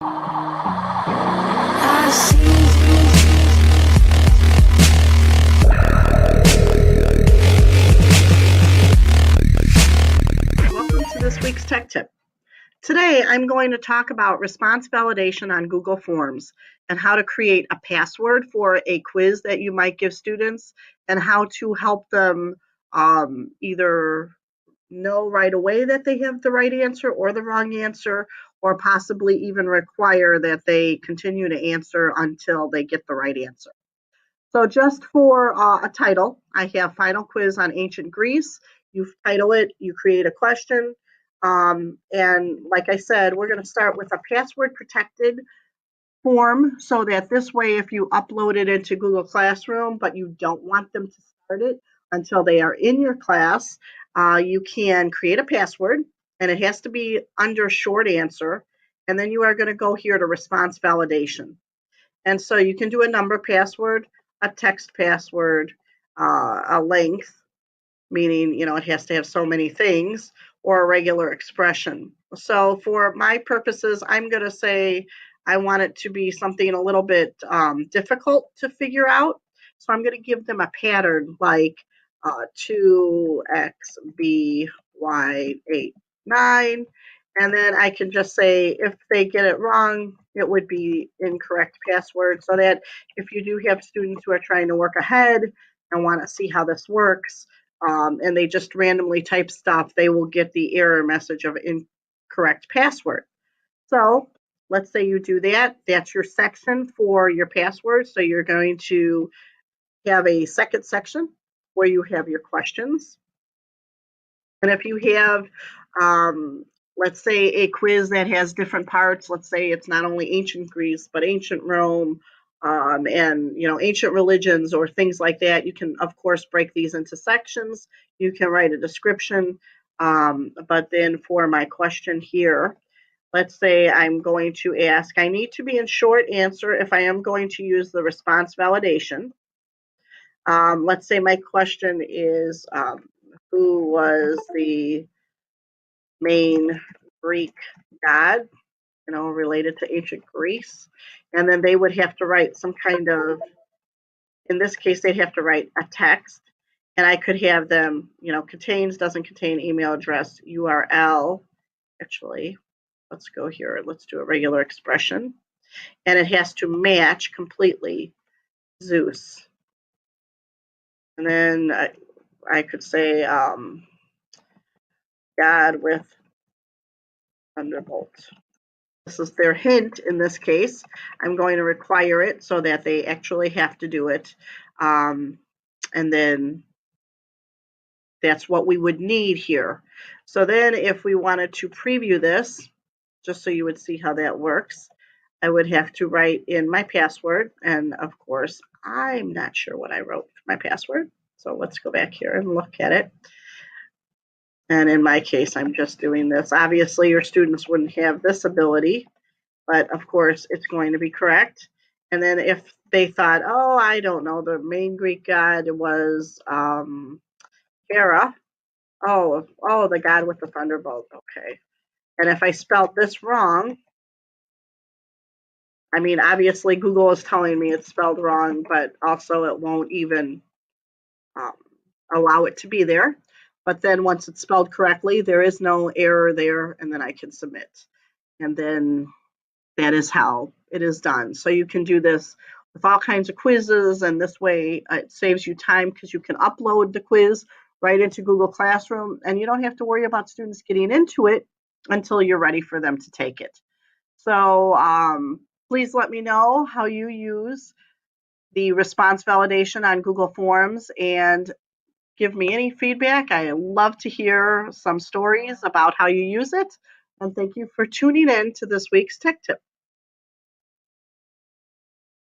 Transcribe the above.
Welcome to this week's Tech Tip. Today I'm going to talk about response validation on Google Forms and how to create a password for a quiz that you might give students and how to help them either know right away that they have the right answer or the wrong answer, or possibly even require that they continue to answer until they get the right answer. So just for a title, I have Final Quiz on Ancient Greece. You title it, you create a question, and like I said, we're going to start with a password protected form so that this way, if you upload it into Google Classroom, but you don't want them to start it until they are in your class, you can create a password, and it has to be under short answer, and then you are going to go here to response validation. And so you can do a number password, a text password, a length, meaning, it has to have so many things, or a regular expression. So for my purposes, I'm going to say I want it to be something a little bit difficult to figure out. So I'm going to give them a pattern like 2x, b, y, 8, 9. And then I can just say if they get it wrong, it would be incorrect password, so that if you do have students who are trying to work ahead and want to see how this works, and they just randomly type stuff, they will get the error message of incorrect password. So let's say you do that. That's your section for your password. So you're going to have a second section where you have your questions. And if you have, let's say, a quiz that has different parts, let's say it's not only ancient Greece, but ancient Rome, and ancient religions or things like that, you can of course break these into sections. You can write a description, but then for my question here, let's say I'm going to ask, I need to be in short answer if I am going to use the response validation. Let's say my question is, who was the main Greek god, related to ancient Greece? And then they would have to write some kind of, in this case, they'd have to write a text. And I could have them, contains, doesn't contain, email address, URL. Actually, let's go here. Let's do a regular expression. And it has to match completely Zeus. And then I could say God with thunderbolt. This is their hint in this case. I'm going to require it so that they actually have to do it. And then that's what we would need here. So then if we wanted to preview this, just so you would see how that works, I would have to write in my password. And of course, I'm not sure what I wrote for my password. So let's go back here and look at it. And in my case, I'm just doing this. Obviously, your students wouldn't have this ability, but of course, it's going to be correct. And then if they thought, oh, I don't know, the main Greek god was Hera. Oh, the god with the thunderbolt. Okay. And if I spelled this wrong, I mean, obviously Google is telling me it's spelled wrong, but also it won't even allow it to be there. But then once it's spelled correctly, there is no error there, and then I can submit. And then that is how it is done. So you can do this with all kinds of quizzes, and this way it saves you time because you can upload the quiz right into Google Classroom, and you don't have to worry about students getting into it until you're ready for them to take it. So please let me know how you use the response validation on Google Forms and give me any feedback. I love to hear some stories about how you use it. And thank you for tuning in to this week's Tech Tip.